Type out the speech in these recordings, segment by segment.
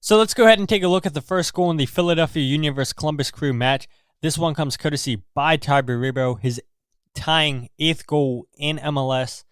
So let's go ahead and take a look at the first goal in the Philadelphia Union versus Columbus Crew match. This one comes courtesy by Tai Baribo, his tying 8th goal in MLS.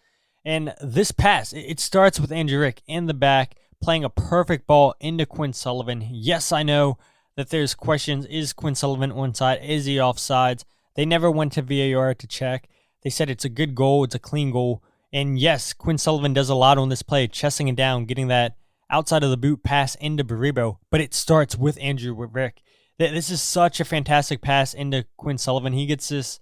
And this pass, it starts with Andrew Rick in the back, playing a perfect ball into Quinn Sullivan. Yes, I know that there's questions. Is Quinn Sullivan onside? Is he offsides? They never went to VAR to check. They said it's a good goal. It's a clean goal. And yes, Quinn Sullivan does a lot on this play, chesting it down, getting that outside of the boot pass into Baribo. But it starts with Andrew Rick. This is such a fantastic pass into Quinn Sullivan. He gets this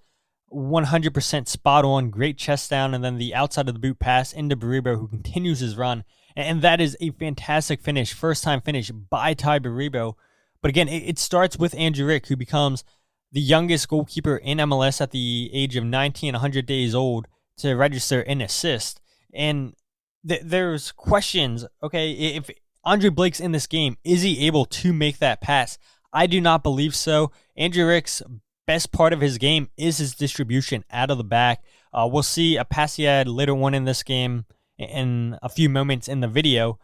100% spot on, great chest down, and then the outside of the boot pass into Baribo, who continues his run. And that is a fantastic finish, first time finish by Tai Baribo. But again, it starts with Andrew Rick, who becomes the youngest goalkeeper in MLS at the age of 19, 100 days old, to register an assist. And there's questions, okay, if Andre Blake's in this game, is he able to make that pass? I do not believe so. Andrew Rick's best part of his game is his distribution out of the back. We'll see a pass he had later on in this game in a few moments in the video,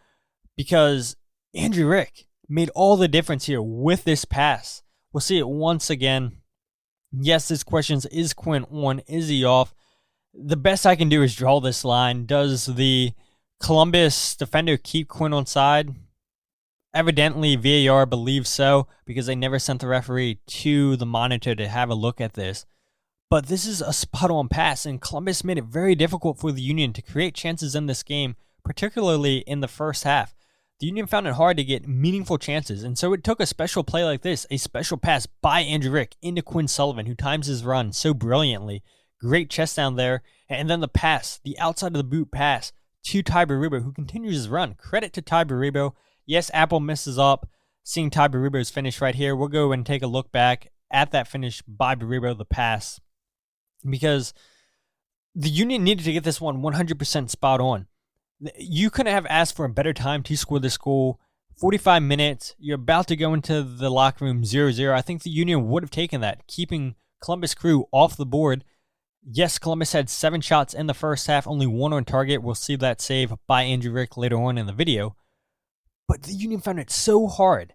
because Andrew Rick made all the difference here with this pass. We'll see it once again. Yes, this question is Quinn on? Is he off? The best I can do is draw this line. Does the Columbus defender keep Quinn onside? Evidently, VAR believes so, because they never sent the referee to the monitor to have a look at this. But this is a spot-on pass, and Columbus made it very difficult for the Union to create chances in this game, particularly in the first half. The Union found it hard to get meaningful chances, and so it took a special play like this, a special pass by Andrew Rick into Quinn Sullivan, who times his run so brilliantly. Great chest down there, and then the pass, the outside of the boot pass to Tai Baribo, who continues his run. Credit to Tai Baribo. Yes, Apple misses up. Seeing Tai Baribo's finish right here, we'll go and take a look back at that finish by Baribo, the pass, because the Union needed to get this one 100% spot on. You couldn't have asked for a better time to score this goal. 45 minutes, you're about to go into the locker room 0-0. I think the Union would have taken that, keeping Columbus Crew off the board. Yes, Columbus had 7 shots in the first half, only 1 on target. We'll see that save by Andrew Rick later on in the video. But the Union found it so hard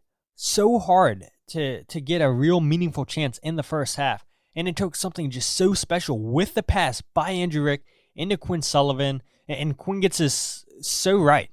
to get a real meaningful chance in the first half. And it took something just so special with the pass by Andrew Rick into Quinn Sullivan. And Quinn gets this so right.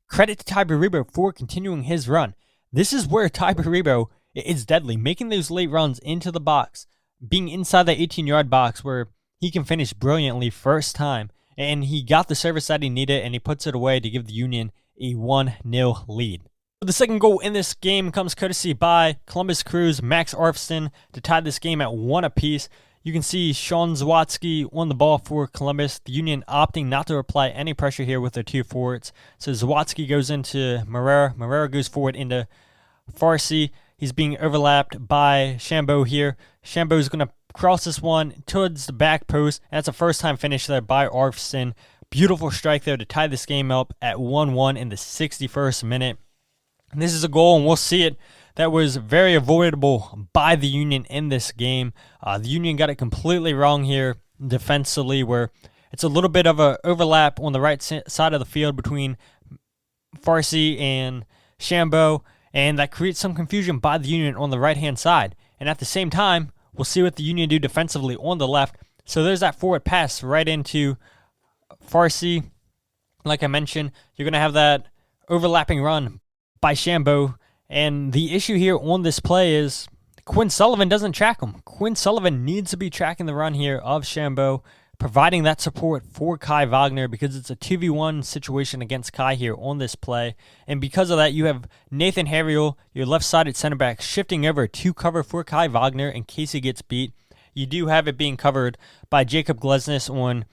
Credit to Tai Baribo for continuing his run. This is where Tai Baribo is deadly, making those late runs into the box, being inside the 18-yard box where he can finish brilliantly first time. And he got the service that he needed, and he puts it away to give the Union a 1-0 lead. The second goal in this game comes courtesy by Columbus Crew's Max Afrsten to tie this game at 1 apiece. You can see Sean Zawadski on the ball for Columbus. The Union opting not to apply any pressure here with their 2 forwards. So Zawadski goes into Marrera. Marrera goes forward into Farsi. He's being overlapped by Shambo here. Shambo is going to cross this one towards the back post. And that's a first-time finish there by Afrsten. Beautiful strike there to tie this game up at 1-1 in the 61st minute. And this is a goal, and we'll see it, that was very avoidable by the Union in this game. The Union got it completely wrong here defensively, where it's a little bit of an overlap on the right side of the field between Farsi and Shambo, and that creates some confusion by the Union on the right-hand side. And at the same time, we'll see what the Union do defensively on the left. So there's that forward pass right into Farsi. Like I mentioned, you're going to have that overlapping run by Shambo. And the issue here on this play is Quinn Sullivan doesn't track him. Quinn Sullivan needs to be tracking the run here of Shambo, providing that support for Kai Wagner, because it's a 2v1 situation against Kai here on this play. And because of that, you have Nathan Harriel, your left-sided center back, shifting over to cover for Kai Wagner in case he gets beat. You do have it being covered by Jacob Glesnes on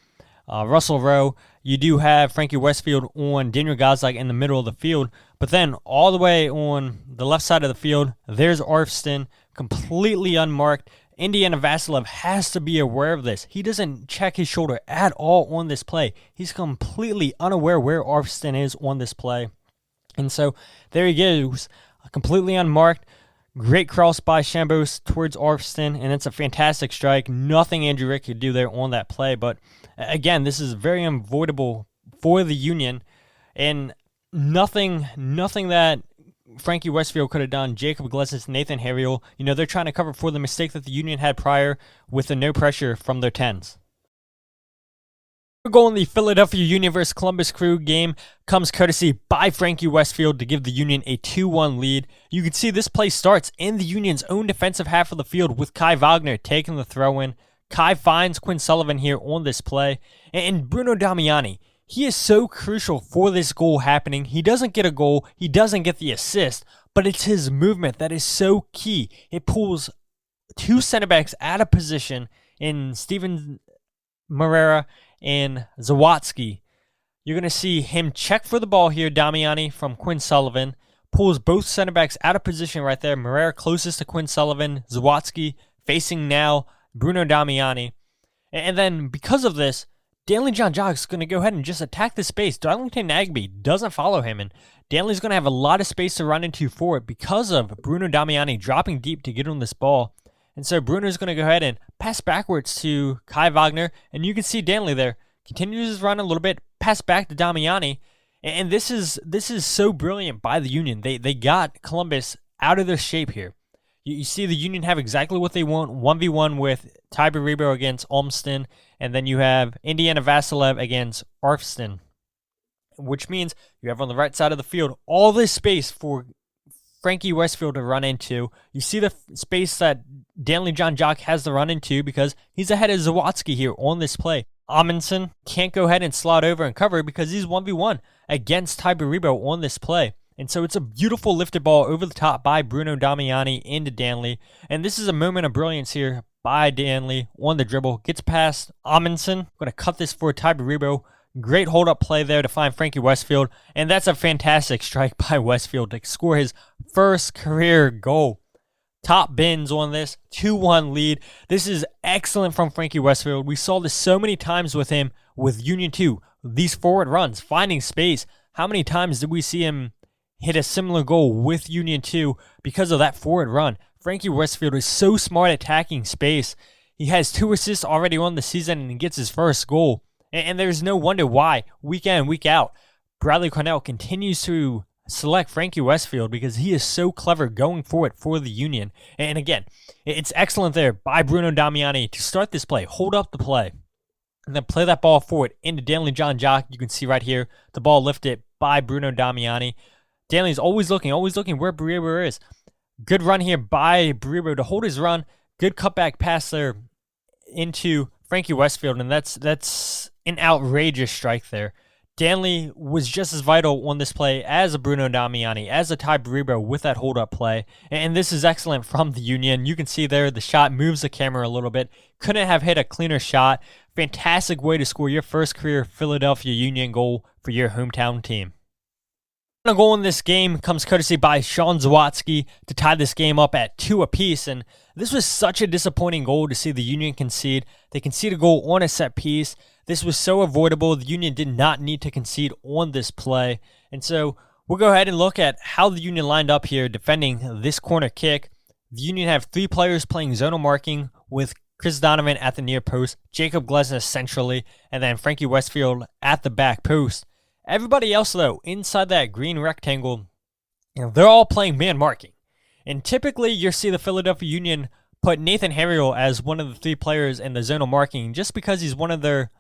Russell Rowe. You do have Frankie Westfield on Daniel Gazdag in the middle of the field. But then all the way on the left side of the field, there's Afrsten, completely unmarked. Indiana Vasilev has to be aware of this. He doesn't check his shoulder at all on this play. He's completely unaware where Afrsten is on this play. And so there he goes, completely unmarked. Great cross by Shambos towards Afrsten, and it's a fantastic strike. Nothing Andrew Rick could do there on that play. But again, this is very unavoidable for the Union, and nothing that Frankie Westfield could have done, Jacob Glesnes, Nathan Harriel. They're trying to cover for the mistake that the Union had prior with the no pressure from their 10s. Goal in the Philadelphia Union vs. Columbus Crew game comes courtesy by Frankie Westfield to give the Union a 2-1 lead. You can see this play starts in the Union's own defensive half of the field with Kai Wagner taking the throw-in. Kai finds Quinn Sullivan here on this play. And Bruno Damiani, he is so crucial for this goal happening. He doesn't get a goal, he doesn't get the assist, but it's his movement that is so key. It pulls two center backs out of position in Steven Moreira and Zawadski. You're going to see him check for the ball here, Damiani, from Quinn Sullivan. Pulls both center backs out of position right there. Moreira closest to Quinn Sullivan. Zawadski facing now Bruno Damiani. And then because of this, Danley John Jock's going to go ahead and just attack the space. Darlington Nagby doesn't follow him, and Danley's going to have a lot of space to run into for it because of Bruno Damiani dropping deep to get on this ball. And so Bruno's going to go ahead and pass backwards to Kai Wagner. And you can see Danley there. Continues his run a little bit. Pass back to Damiani. And this is so brilliant by the Union. They got Columbus out of their shape here. You see the Union have exactly what they want. 1v1 with Tai Baribo against Afrsten. And then you have Indiana Vasilev against Afrsten. Which means you have on the right side of the field all this space for Frankie Westfield to run into. You see the space that Danley John Jock has to run into because he's ahead of Zawadski here on this play. Amundsen can't go ahead and slot over and cover because he's 1v1 against Tai Baribo on this play. And so it's a beautiful lifted ball over the top by Bruno Damiani into Danley. And this is a moment of brilliance here by Danley on the dribble. Gets past Amundsen. Going to cut this for Tai Baribo. Great hold-up play there to find Frankie Westfield. And that's a fantastic strike by Westfield to score his first career goal. Top bins on this, 2-1 lead. This is excellent from Frankie Westfield. We saw this so many times with him with Union 2. These forward runs, finding space. How many times did we see him hit a similar goal with Union 2 because of that forward run? Frankie Westfield is so smart attacking space. He has 2 assists already on the season and he gets his first goal. And there's no wonder why, week in, week out, Bradley Cornell continues to select Frankie Westfield because he is so clever going for it for the Union. And again, it's excellent there by Bruno Damiani to start this play, hold up the play, and then play that ball forward into Danley John Jock. You can see right here, the ball lifted by Bruno Damiani. Danley's always looking where Baribo is. Good run here by Baribo to hold his run. Good cutback pass there into Frankie Westfield, and that's an outrageous strike there. Danley was just as vital on this play as a Bruno Damiani, as a Tai Baribo with that hold-up play. And this is excellent from the Union. You can see there the shot moves the camera a little bit. Couldn't have hit a cleaner shot. Fantastic way to score your first career Philadelphia Union goal for your hometown team. A goal in this game comes courtesy by Sean Zawadski to tie this game up at 2 apiece. And this was such a disappointing goal to see the Union concede. They concede a goal on a set piece. This was so avoidable. The Union did not need to concede on this play. And so we'll go ahead and look at how the Union lined up here defending this corner kick. The Union have 3 players playing zonal marking with Chris Donovan at the near post, Jacob Glesnes centrally, and then Frankie Westfield at the back post. Everybody else, though, inside that green rectangle, they're all playing man marking. And typically, you'll see the Philadelphia Union put Nathan Harriel as one of the 3 players in the zonal marking just because he's one of their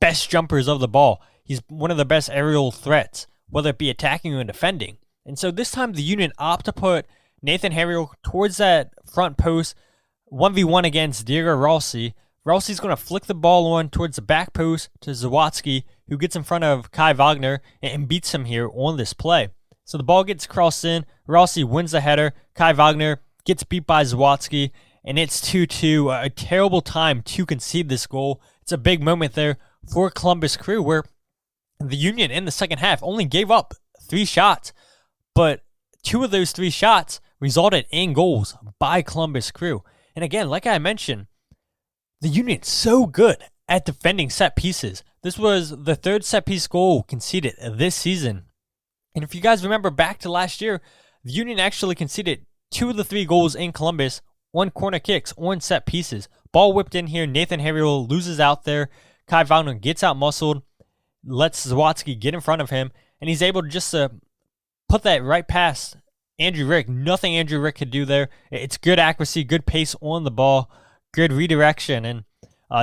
best jumpers of the ball. He's one of the best aerial threats, whether it be attacking or defending. And so this time, the Union opt to put Nathan Harriel towards that front post, 1v1 against Diego Rossi. Rossi's going to flick the ball on towards the back post to Zawadski, who gets in front of Kai Wagner and beats him here on this play. So the ball gets crossed in. Rossi wins the header. Kai Wagner gets beat by Zawadski, and it's 2-2. A terrible time to concede this goal. It's a big moment there for Columbus Crew where the Union in the second half only gave up 3 shots, but 2 of those 3 shots resulted in goals by Columbus Crew. And again, like I mentioned, the Union's so good at defending set pieces. This was the 3rd set piece goal conceded this season. And if you guys remember back to last year, the Union actually conceded 2 of the 3 goals in Columbus on corner kicks, on set pieces. Ball whipped in here. Nathan Harriel loses out there. Kai Wagner gets out muscled, lets Zawadski get in front of him, and he's able to just put that right pass Andrew Rick, nothing Andrew Rick could do there. It's good accuracy, good pace on the ball, good redirection, and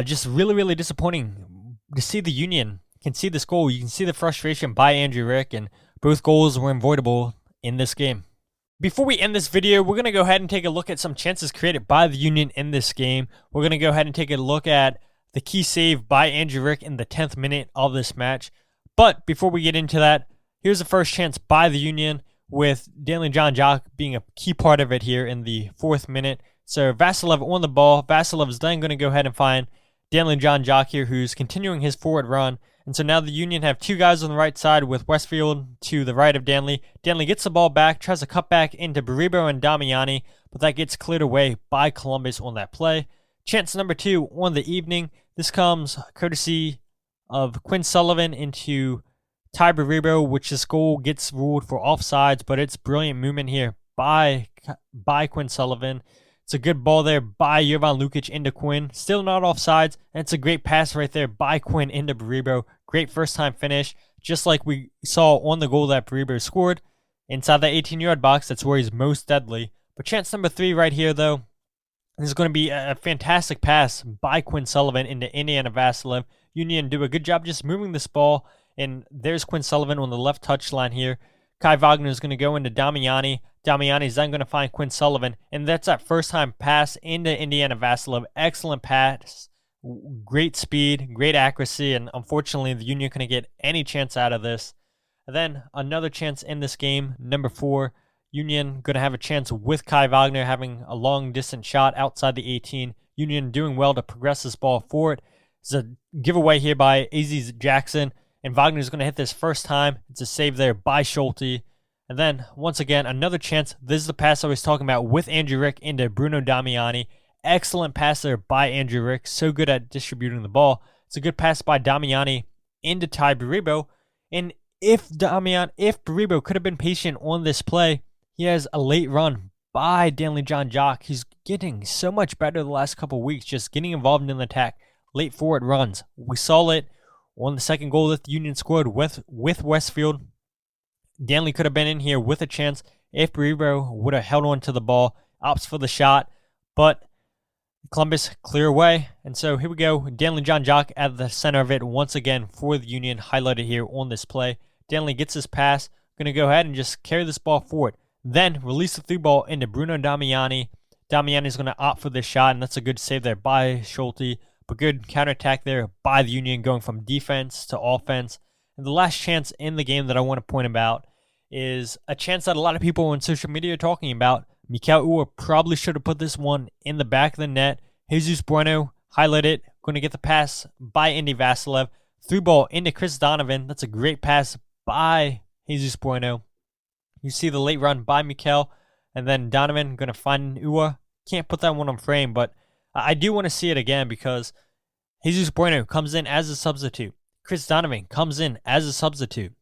just really, really disappointing to see the Union concede this goal. You can see the frustration by Andrew Rick, and both goals were avoidable in this game. Before we end this video, we're going to go ahead and take a look at some chances created by the Union in this game. We're going to go ahead and take a look at the key save by Andrew Rick in the 10th minute of this match. But before we get into that, here's the first chance by the Union, with Danley John Jock being a key part of it here in the 4th minute. So Vasilev on the ball. Vasilev is then going to go ahead and find Danley John Jock here, who's continuing his forward run. And so now the Union have two guys on the right side with Westfield to the right of Danley. Danley gets the ball back, tries to cut back into Baribo and Damiani, but that gets cleared away by Columbus on that play. Chance number 2 on the evening. This comes courtesy of Quinn Sullivan into Tai Baribo, which this goal gets ruled for offsides, but it's brilliant movement here by Quinn Sullivan. It's a good ball there by Jovan Lukic into Quinn. Still not offsides, and it's a great pass right there by Quinn into Baribo. Great first-time finish, just like we saw on the goal that Baribo scored. Inside the 18-yard box, that's where he's most deadly. But chance number 3 right here, though, this is going to be a fantastic pass by Quinn Sullivan into Indiana Vasilev. Union do a good job just moving this ball. And there's Quinn Sullivan on the left touchline here. Kai Wagner is going to go into Damiani. Damiani is then going to find Quinn Sullivan. And that's that first-time pass into Indiana Vasilev. Excellent pass. Great speed, great accuracy. And unfortunately, the Union couldn't get any chance out of this. And then another chance in this game, number 4. Union going to have a chance with Kai Wagner having a long-distance shot outside the 18. Union doing well to progress this ball forward. It's a giveaway here by AZ Jackson. And Wagner's going to hit this first time. It's a save there by Schulte. And then, once again, another chance. This is the pass I was talking about with Andrew Rick into Bruno Damiani. Excellent pass there by Andrew Rick. So good at distributing the ball. It's a good pass by Damiani into Tai Baribo. And if Baribo could have been patient on this play, he has a late run by Danley John Jock. He's getting so much better the last couple of weeks, just getting involved in the attack. Late forward runs. We saw it on the second goal that the Union scored with Westfield. Danley could have been in here with a chance if Baribo would have held on to the ball, opts for the shot, but Columbus clear away. And so here we go. Danley John Jock at the center of it once again for the Union, highlighted here on this play. Danley gets his pass, going to go ahead and just carry this ball forward. Then release the through ball into Bruno Damiani. Damiani is going to opt for this shot, and that's a good save there by Schulte. But good counterattack there by the Union, going from defense to offense. And the last chance in the game that I want to point about is a chance that a lot of people on social media are talking about. Mikel Uhre probably should have put this one in the back of the net. Jesus Bueno highlighted it, going to get the pass by Indy Vasilev. Through ball into Chris Donovan. That's a great pass by Jesus Bueno. You see the late run by Mikel, and then Donovan going to find Uhre. Can't put that one on frame, but I do want to see it again because Jesus Bueno comes in as a substitute. Chris Donovan comes in as a substitute.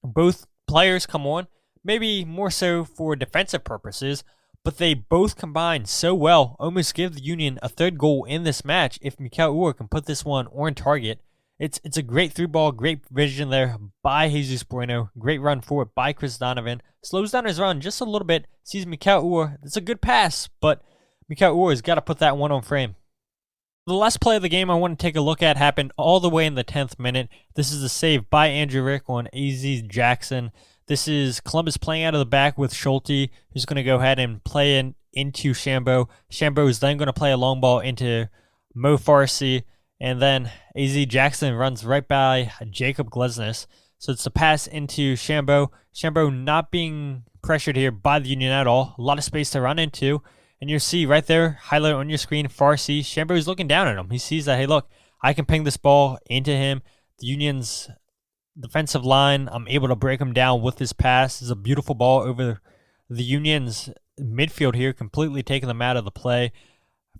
Both players come on, maybe more so for defensive purposes, but they both combine so well, almost give the Union a third goal in this match if Mikel Uhre can put this one on target. It's a great through ball, great vision there by Jesus Bueno. Great run forward by Chris Donovan. Slows down his run just a little bit, sees Mikel Uhre. It's a good pass, but Mikel Uhre has got to put that one on frame. The last play of the game I want to take a look at happened all the way in the 10th minute. This is a save by Andrew Rick on AZ Jackson. This is Columbus playing out of the back with Schulte, who's going to go ahead and play into Shambo. Shambo is then going to play a long ball into Mo Farsi, and then AZ Jackson runs right by Jacob Glesnes. So it's a pass into Shambo. Shambo not being pressured here by the Union at all. A lot of space to run into. And you'll see right there, highlight on your screen, Farsi. Shambo is looking down at him. He sees that, hey, look, I can ping this ball into him. The Union's defensive line, I'm able to break him down with this pass. It's a beautiful ball over the Union's midfield here, completely taking them out of the play.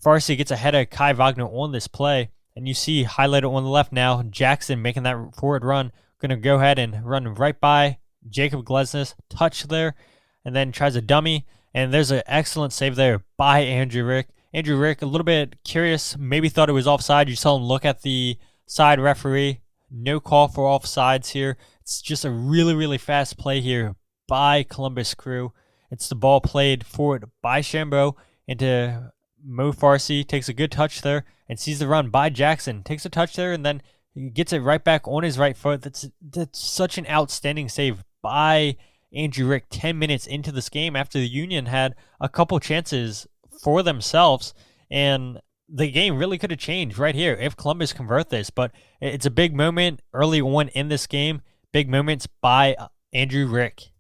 Farsi gets ahead of Kai Wagner on this play. And you see, highlighted on the left now, Jackson making that forward run. Going to go ahead and run right by Jacob Glesnes. Touch there. And then tries a dummy. And there's an excellent save there by Andrew Rick. Andrew Rick, a little bit curious, maybe thought it was offside. You saw him look at the side referee. No call for offsides here. It's just a really, really fast play here by Columbus Crew. It's the ball played forward by Shambo into Mo Farsi, takes a good touch there and sees the run by Jackson, takes a touch there and then he gets it right back on his right foot. That's such an outstanding save by Andrew Rick 10 minutes into this game after the Union had a couple chances for themselves, and the game really could have changed right here if Columbus convert this. But it's a big moment early on in this game. Big moments by Andrew Rick.